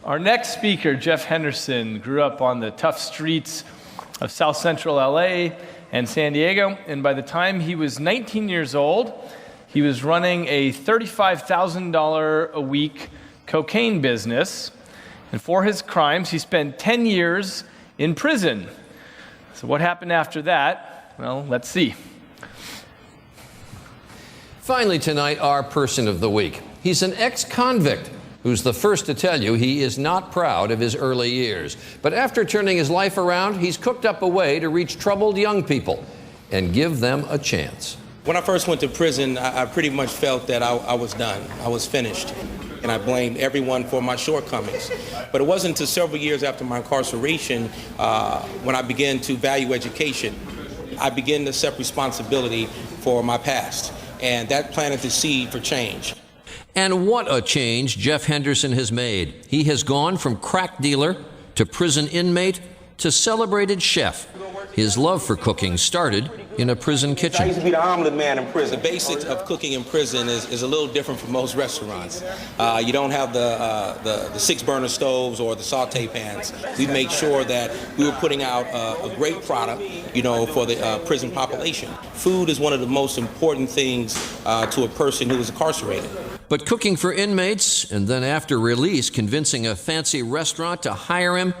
Our next speaker, Jeff Henderson, grew up on the tough streets of South Central LA and San Diego, and by the time he was 19 years old, he was running a $35,000 a week cocaine business, and for his crimes, he spent 10 years in prison. So what happened after that? Well, let's see. Finally tonight, our person of the week. He's an ex-convict who's the first to tell you he is not proud of his early years. But after turning his life around, he's cooked up a way to reach troubled young people and give them a chance. When I first went to prison, I pretty much felt that I was done. I was finished. And I blamed everyone for my shortcomings. But it wasn't until several years after my incarceration when I began to value education. I began to accept responsibility for my past. And that planted the seed for change. And what a change Jeff Henderson has made. He has gone from crack dealer to prison inmate to celebrated chef. His love for cooking started in a prison kitchen. I used to be the omelet man in prison. The basics of cooking in prison is a little different from most restaurants. You don't have the 6-burner stoves or the saute pans. We made sure that we were putting out a great product, for the prison population. Food is one of the most important things to a person who is incarcerated. But cooking for inmates and then after release convincing a fancy restaurant to hire him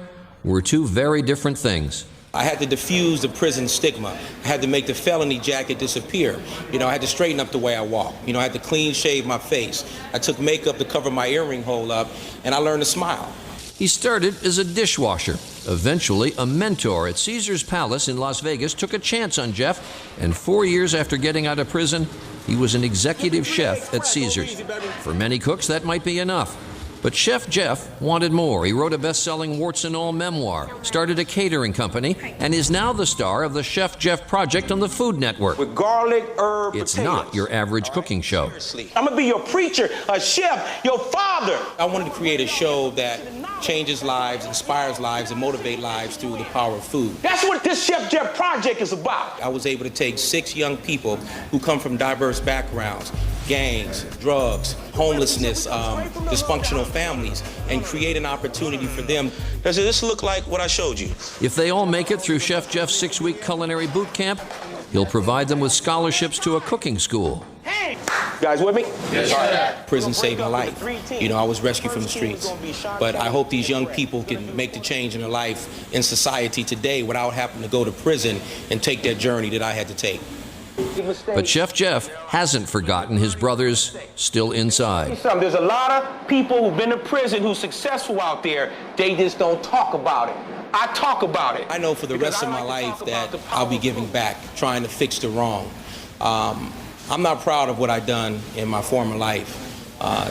were two very different things. I had to diffuse the prison stigma. I had to make the felony jacket disappear. I had to straighten up the way I walk. I had to clean shave my face. I took makeup to cover my earring hole up, and I learned to smile. He started as a dishwasher. Eventually, a mentor at Caesar's Palace in Las Vegas took a chance on Jeff, and 4 years after getting out of prison, he was an executive chef at Caesar's. For many cooks, that might be enough. But Chef Jeff wanted more. He wrote a best-selling warts and all memoir, started a catering company, and is now the star of the Chef Jeff Project on the Food Network. With garlic, herb, It's not your average cooking show. I'm gonna be your preacher, a chef, your father. I wanted to create a show that changes lives, inspires lives, and motivates lives through the power of food. That's what this Chef Jeff Project is about. I was able to take 6 young people who come from diverse backgrounds, gangs, drugs, homelessness, dysfunctional families, and create an opportunity for them. Does this look like what I showed you? If they all make it through Chef Jeff's 6-week culinary boot camp, he'll provide them with scholarships to a cooking school. Hey! You guys with me? Yes, sir. Prison saved my life. I was rescued from the streets. But I hope these young people can make the change in their life in society today without having to go to prison and take that journey that I had to take. But Chef Jeff hasn't forgotten his brothers still inside. There's a lot of people who've been to prison who's successful out there. They just don't talk about it. I talk about it. I know for the rest of my life that I'll be giving back, trying to fix the wrong. I'm not proud of what I've done in my former life.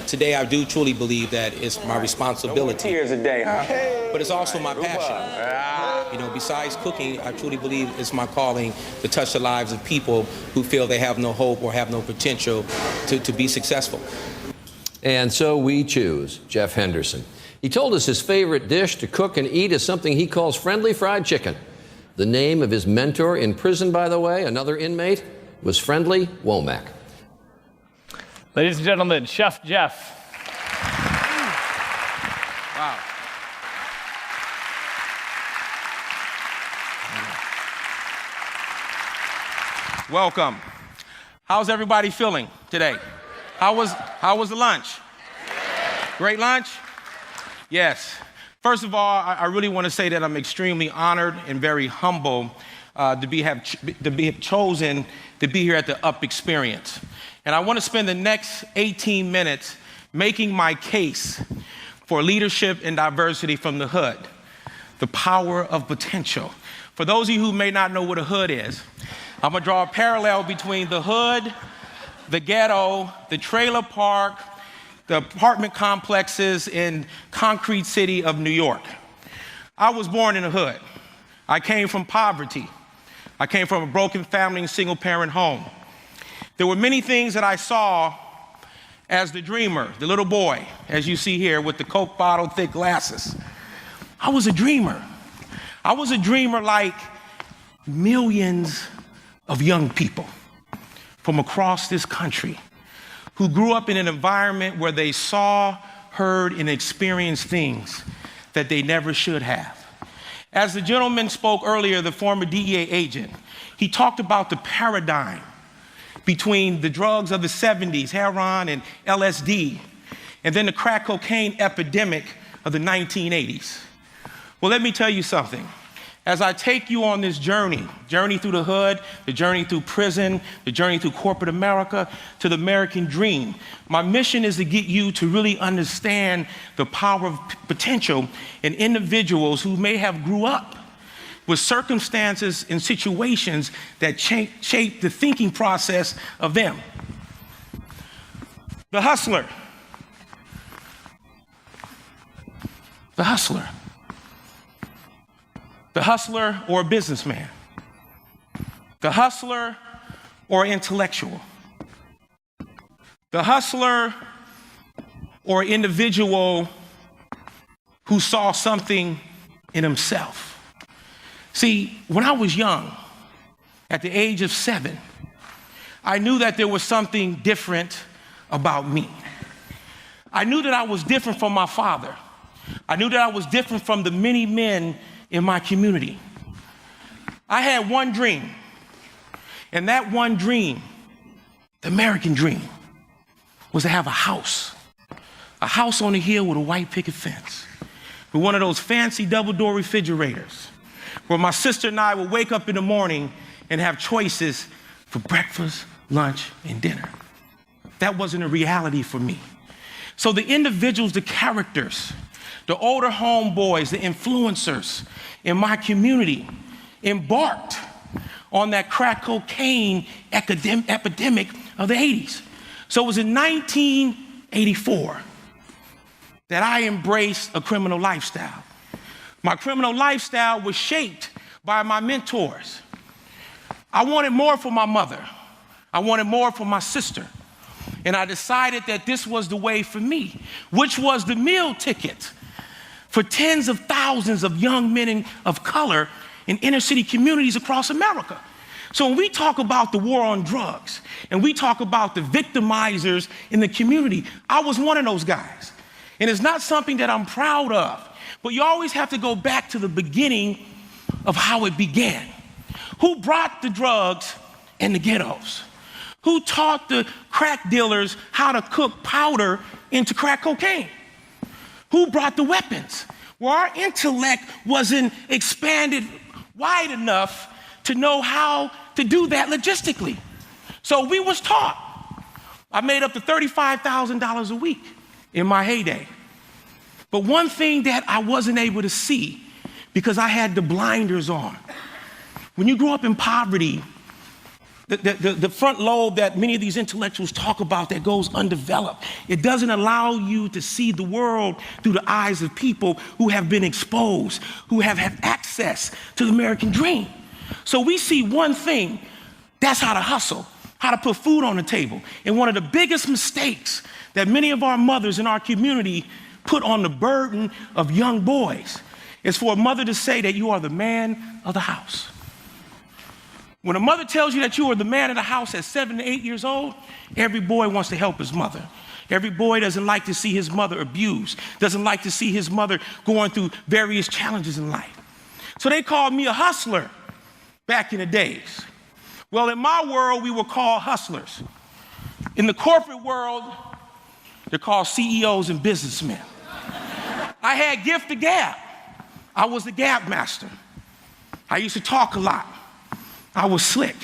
Today, I do truly believe that it's my responsibility. Tears a day, huh? But it's also my passion. Besides cooking, I truly believe it's my calling to touch the lives of people who feel they have no hope or have no potential to be successful. And so we choose Jeff Henderson. He told us his favorite dish to cook and eat is something he calls friendly fried chicken. The name of his mentor in prison, by the way, another inmate, was Friendly Womack. Ladies and gentlemen, Chef Jeff. Wow. Welcome. How's everybody feeling today? How was the lunch? Great lunch? Yes. First of all, I really want to say that I'm extremely honored and very humble to be chosen to be here at the UP Experience. And I want to spend the next 18 minutes making my case for leadership and diversity from the hood, the power of potential. For those of you who may not know what a hood is, I'm going to draw a parallel between the hood, the ghetto, the trailer park, the apartment complexes in concrete city of New York. I was born in the hood. I came from poverty. I came from a broken family and single-parent home. There were many things that I saw as the dreamer, the little boy, as you see here with the Coke bottle, thick glasses. I was a dreamer. I was a dreamer like millions of young people from across this country who grew up in an environment where they saw, heard, and experienced things that they never should have. As the gentleman spoke earlier, the former DEA agent, he talked about the paradigm between the drugs of the 70s, heroin and LSD, and then the crack cocaine epidemic of the 1980s. Well, let me tell you something. As I take you on this journey through the hood, the journey through prison, the journey through corporate America, to the American dream, my mission is to get you to really understand the power of potential in individuals who may have grew up with circumstances and situations that shape the thinking process of them. The hustler. The hustler. The hustler or a businessman. The hustler or intellectual. The hustler or individual who saw something in himself. See, when I was young, at the age of 7, I knew that there was something different about me. I knew that I was different from my father. I knew that I was different from the many men in my community. I had one dream, and that one dream, the American dream, was to have a house on a hill with a white picket fence, with one of those fancy double-door refrigerators, where my sister and I would wake up in the morning and have choices for breakfast, lunch, and dinner. That wasn't a reality for me. So the individuals, the characters, the older homeboys, the influencers in my community embarked on that crack cocaine epidemic of the 80s. So it was in 1984 that I embraced a criminal lifestyle. My criminal lifestyle was shaped by my mentors. I wanted more for my mother. I wanted more for my sister. And I decided that this was the way for me, which was the meal ticket for tens of thousands of young men of color in inner city communities across America. So when we talk about the war on drugs and we talk about the victimizers in the community, I was one of those guys. And it's not something that I'm proud of, but you always have to go back to the beginning of how it began. Who brought the drugs in the ghettos? Who taught the crack dealers how to cook powder into crack cocaine? Who brought the weapons? Well, our intellect wasn't expanded wide enough to know how to do that logistically. So we was taught. I made up to $35,000 a week in my heyday. But one thing that I wasn't able to see because I had the blinders on. When you grow up in poverty, the front lobe that many of these intellectuals talk about that goes undeveloped, it doesn't allow you to see the world through the eyes of people who have been exposed, who have had access to the American dream. So we see one thing, that's how to hustle, how to put food on the table. And one of the biggest mistakes that many of our mothers in our community put on the burden of young boys is for a mother to say that you are the man of the house. When a mother tells you that you are the man of the house at 7 to 8 years old, every boy wants to help his mother. Every boy doesn't like to see his mother abused, doesn't like to see his mother going through various challenges in life. So they called me a hustler back in the days. Well, in my world, we were called hustlers. In the corporate world, they're called CEOs and businessmen. I had gift of gab. I was the gab master. I used to talk a lot. I was slick.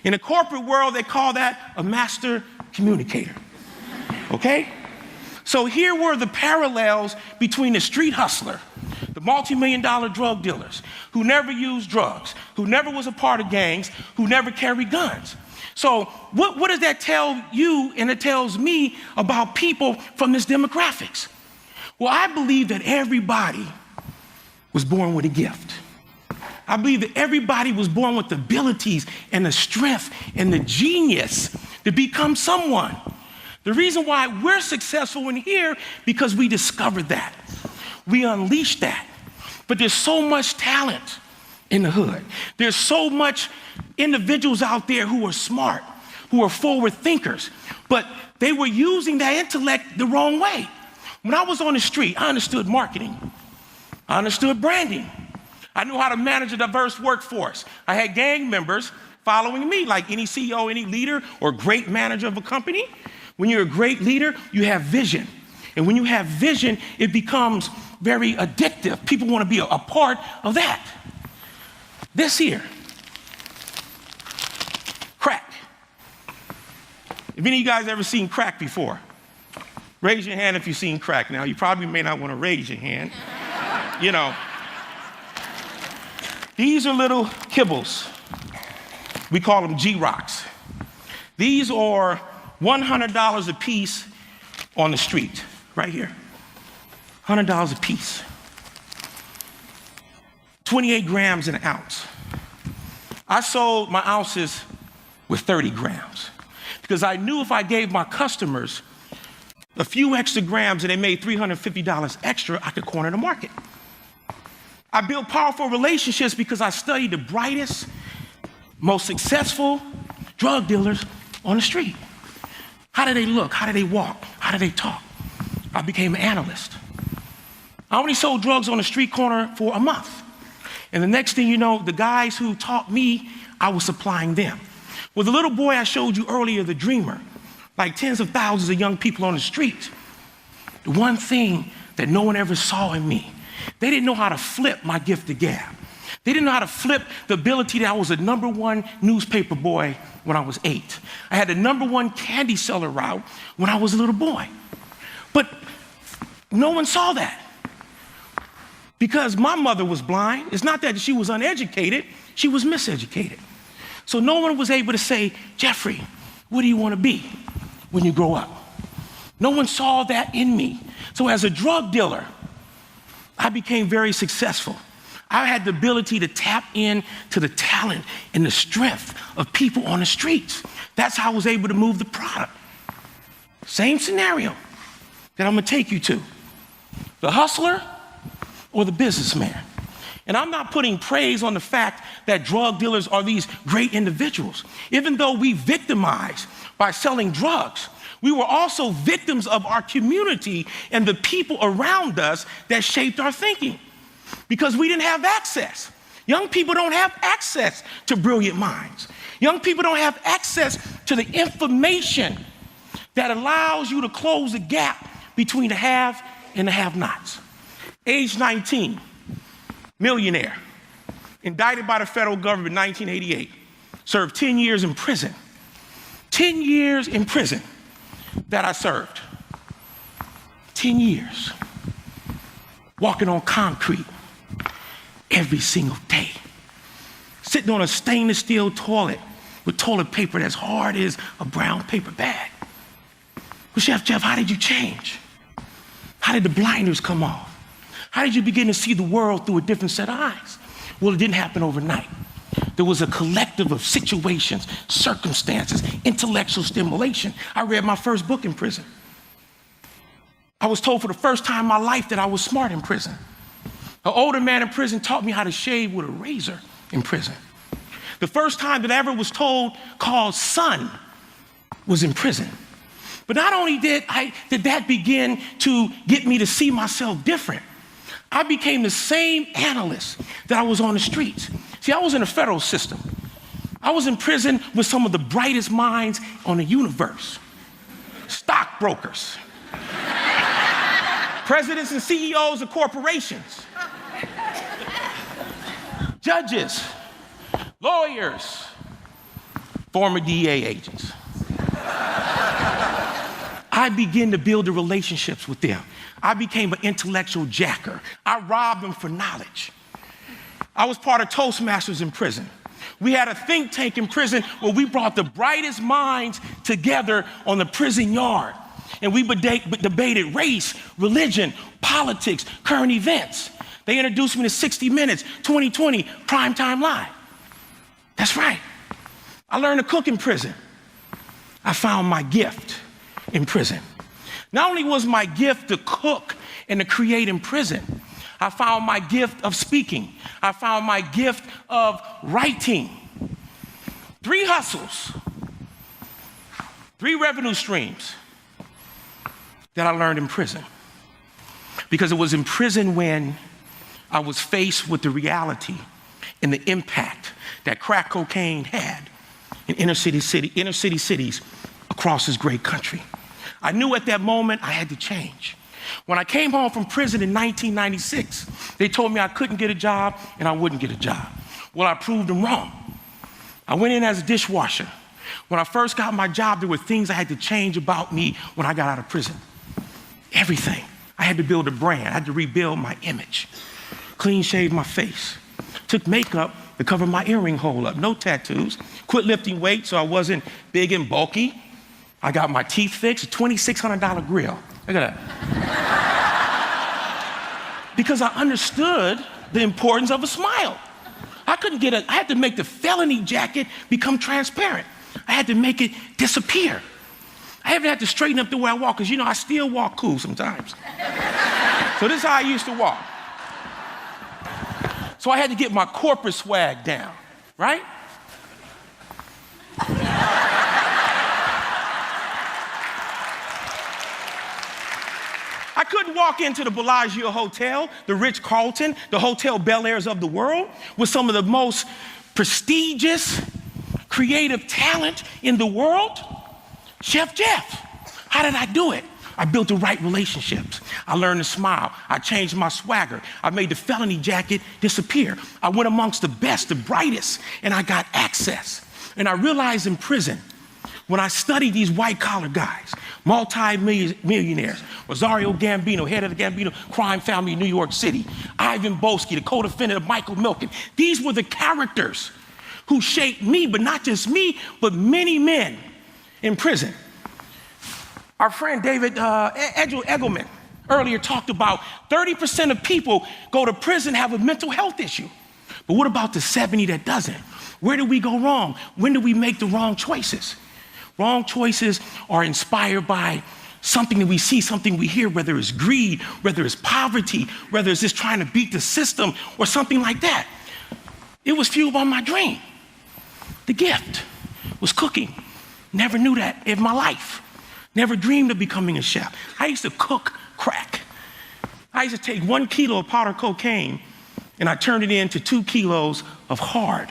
In the corporate world, they call that a master communicator. Okay? So here were the parallels between the street hustler, the multi-million-dollar drug dealers, who never used drugs, who never was a part of gangs, who never carried guns. So what does that tell you and it tells me about people from this demographics? Well, I believe that everybody was born with a gift. I believe that everybody was born with the abilities and the strength and the genius to become someone. The reason why we're successful in here, because we discovered that. We unleashed that. But there's so much talent in the hood. There's so much individuals out there who are smart, who are forward thinkers, but they were using that intellect the wrong way. When I was on the street, I understood marketing. I understood branding. I knew how to manage a diverse workforce. I had gang members following me, like any CEO, any leader, or great manager of a company. When you're a great leader, you have vision. And when you have vision, it becomes very addictive. People want to be a part of that. This here, crack. Have any of you guys ever seen crack before? Raise your hand if you've seen crack. Now, you probably may not want to raise your hand. You know, these are little kibbles. We call them G-Rocks. These are $100 a piece on the street, right here. $100 a piece. 28 grams an ounce. I sold my ounces with 30 grams because I knew if I gave my customers a few extra grams and they made $350 extra, I could corner the market. I built powerful relationships because I studied the brightest, most successful drug dealers on the street. How do they look? How do they walk? How do they talk? I became an analyst. I only sold drugs on the street corner for a month. And the next thing you know, the guys who taught me, I was supplying them. Well, the little boy I showed you earlier, the dreamer, like tens of thousands of young people on the street, the one thing that no one ever saw in me, they didn't know how to flip my gift of gab. They didn't know how to flip the ability that I was a #1 newspaper boy when I was 8. I had the #1 candy seller route when I was a little boy. But no one saw that because my mother was blind. It's not that she was uneducated, she was miseducated. So no one was able to say, Jeffrey, what do you want to be when you grow up? No one saw that in me. So as a drug dealer, I became very successful. I had the ability to tap into the talent and the strength of people on the streets. That's how I was able to move the product. Same scenario that I'm gonna take you to. The hustler or the businessman. And I'm not putting praise on the fact that drug dealers are these great individuals. Even though we victimized by selling drugs, we were also victims of our community and the people around us that shaped our thinking because we didn't have access. Young people don't have access to brilliant minds. Young people don't have access to the information that allows you to close the gap between the have and the have-nots. Age 19, millionaire, indicted by the federal government in 1988, served 10 years in prison. 10 years in prison that I served. 10 years. Walking on concrete every single day. Sitting on a stainless steel toilet with toilet paper that's hard as a brown paper bag. Well, Chef Jeff, how did you change? How did the blinders come off? How did you begin to see the world through a different set of eyes? Well, it didn't happen overnight. There was a collective of situations, circumstances, intellectual stimulation. I read my first book in prison. I was told for the first time in my life that I was smart in prison. An older man in prison taught me how to shave with a razor in prison. The first time that I ever was called son was in prison. But not only did that begin to get me to see myself different, I became the same analyst that I was on the streets. See, I was in the federal system. I was in prison with some of the brightest minds on the universe. Stockbrokers, presidents and CEOs of corporations, judges, lawyers, former DEA agents. I began to build the relationships with them. I became an intellectual jacker. I robbed them for knowledge. I was part of Toastmasters in prison. We had a think tank in prison where we brought the brightest minds together on the prison yard. And we debated race, religion, politics, current events. They introduced me to 60 Minutes, 2020, Primetime Live. That's right. I learned to cook in prison. I found my gift in prison. Not only was my gift to cook and to create in prison, I found my gift of speaking. I found my gift of writing. 3 hustles, 3 revenue streams that I learned in prison. because it was in prison when I was faced with the reality and the impact that crack cocaine had in inner city cities across this great country. I knew at that moment I had to change. When I came home from prison in 1996, they told me I couldn't get a job and I wouldn't get a job. Well, I proved them wrong. I went in as a dishwasher. When I first got my job, there were things I had to change about me when I got out of prison. Everything. I had to build a brand. I had to rebuild my image. Clean shave my face. Took makeup to cover my earring hole up. No tattoos. Quit lifting weights so I wasn't big and bulky. I got my teeth fixed, a $2,600 grill. Look at that. Because I understood the importance of a smile. I had to make the felony jacket become transparent. I had to make it disappear. I even had to straighten up the way I walk, because I still walk cool sometimes. So this is how I used to walk. So I had to get my corporate swag down, right? I couldn't walk into the Bellagio Hotel, the Ritz-Carlton, the Hotel Bel Airs of the world with some of the most prestigious, creative talent in the world. Chef Jeff. How did I do it? I built the right relationships. I learned to smile. I changed my swagger. I made the felony jacket disappear. I went amongst the best, the brightest, and I got access. And I realized in prison, when I studied these white-collar guys, multi-millionaires, Rosario Gambino, head of the Gambino crime family in New York City, Ivan Boesky, the co-defendant of Michael Milken, these were the characters who shaped me, but not just me, but many men in prison. Our friend David Egelman earlier talked about 30% of people go to prison have a mental health issue. But what about the 70 that doesn't? Where do we go wrong? When do we make the wrong choices? Wrong choices are inspired by something that we see, something we hear, whether it's greed, whether it's poverty, whether it's just trying to beat the system or something like that. It was fueled by my dream. The gift was cooking. Never knew that in my life. Never dreamed of becoming a chef. I used to cook crack. I used to take 1 kilo of powder cocaine and I turned it into 2 kilos of hard.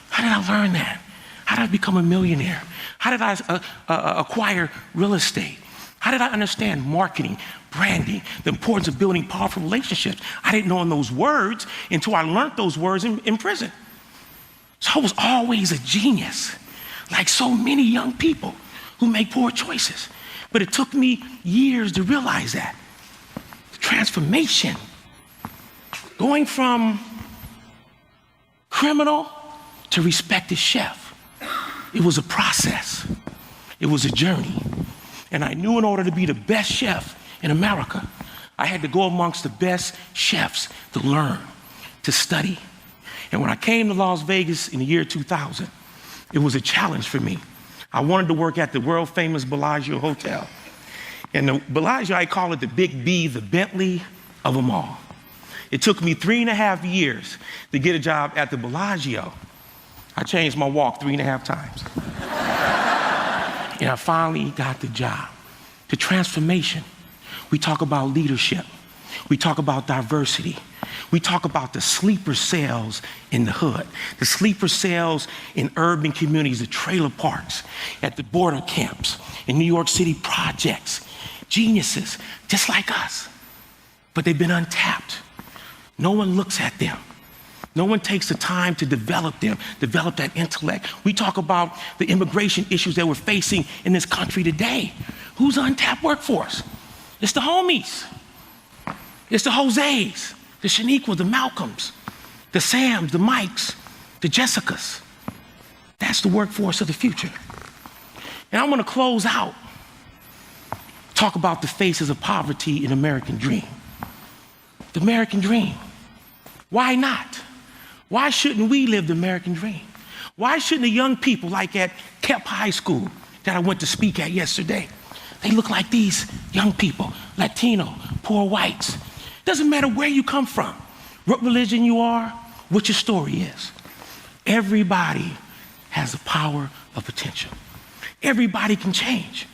How did I learn that? How did I become a millionaire? How did I acquire real estate? How did I understand marketing, branding, the importance of building powerful relationships? I didn't know those words until I learned those words in prison. So I was always a genius, like so many young people who make poor choices. But it took me years to realize that. The transformation, going from criminal to respected chef. It was a process. It was a journey. And I knew in order to be the best chef in America, I had to go amongst the best chefs to learn, to study. And when I came to Las Vegas in the year 2000, it was a challenge for me. I wanted to work at the world famous Bellagio Hotel. And the Bellagio, I call it the Big B, the Bentley of them all. It took me 3.5 years to get a job at the Bellagio. I changed my walk 3.5 times. And I finally got the job. The transformation. We talk about leadership. We talk about diversity. We talk about the sleeper cells in the hood, the sleeper cells in urban communities, the trailer parks, at the border camps, in New York City projects. Geniuses, just like us. But they've been untapped. No one looks at them. No one takes the time to develop them, develop that intellect. We talk about the immigration issues that we're facing in this country today. Who's the untapped workforce? It's the homies. It's the Jose's, the Shaniqua, the Malcolms, the Sams, the Mikes, the Jessicas. That's the workforce of the future. And I'm gonna close out, talk about the faces of poverty in the American dream. The American dream. Why not? Why shouldn't we live the American dream? Why shouldn't the young people like at Kep High School that I went to speak at yesterday, they look like these young people, Latino, poor whites. Doesn't matter where you come from, what religion you are, what your story is. Everybody has the power of potential. Everybody can change.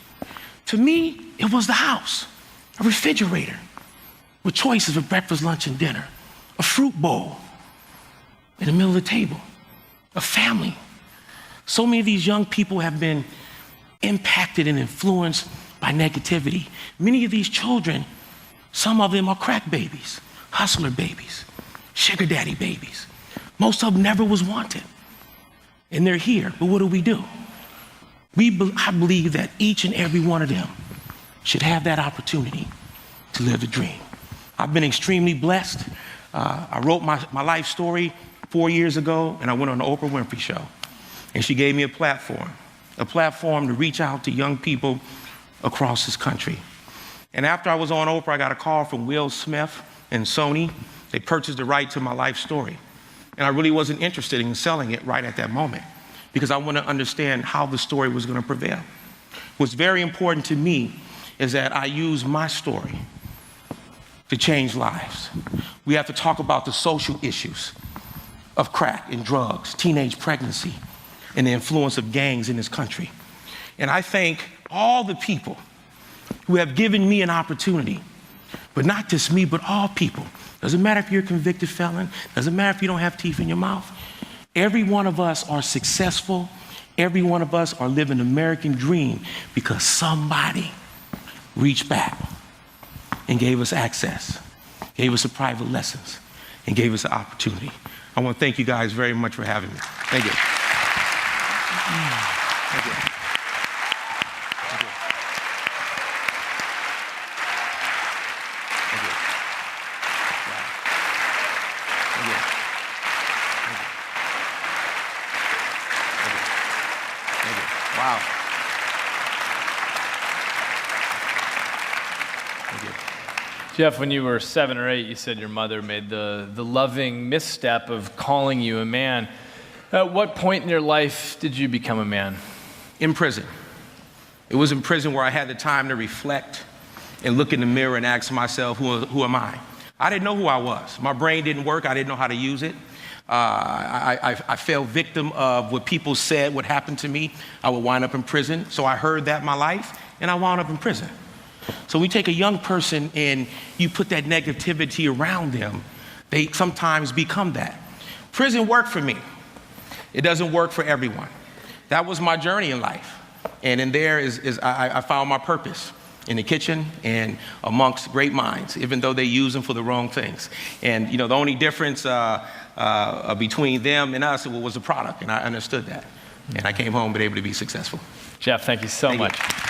To me, it was the house, a refrigerator, with choices for breakfast, lunch, and dinner, a fruit bowl in the middle of the table, a family. So many of these young people have been impacted and influenced by negativity. Many of these children, some of them are crack babies, hustler babies, sugar daddy babies. Most of them never was wanted. And they're here, but what do? I believe that each and every one of them should have that opportunity to live the dream. I've been extremely blessed. I wrote my life story 4 years ago, and I went on the Oprah Winfrey Show. And she gave me a platform to reach out to young people across this country. And after I was on Oprah, I got a call from Will Smith and Sony. They purchased the right to my life story. And I really wasn't interested in selling it right at that moment because I want to understand how the story was going to prevail. What's very important to me is that I use my story to change lives. We have to talk about the social issues of crack and drugs, teenage pregnancy, and the influence of gangs in this country. And I thank all the people who have given me an opportunity, but not just me, but all people. Doesn't matter if you're a convicted felon, doesn't matter if you don't have teeth in your mouth. Every one of us are successful. Every one of us are living the American dream because somebody reached back and gave us access, gave us the private lessons, and gave us the opportunity. I want to thank you guys very much for having me. Thank you. Thank you. Wow. Thank you. Jeff, when you were 7 or 8, you said your mother made the loving misstep of calling you a man. At what point in your life did you become a man? In prison. It was in prison where I had the time to reflect and look in the mirror and ask myself, who am I? I didn't know who I was. My brain didn't work. I didn't know how to use it. I fell victim of what people said would happen to me. I would wind up in prison. So I heard that in my life, and I wound up in prison. So we take a young person and you put that negativity around them, they sometimes become that. Prison worked for me. It doesn't work for everyone. That was my journey in life. And in there I found my purpose in the kitchen and amongst great minds, even though they use them for the wrong things. And the only difference between them and us was the product, and I understood that. And I came home and able to be successful. Jeff, thank you so much. You.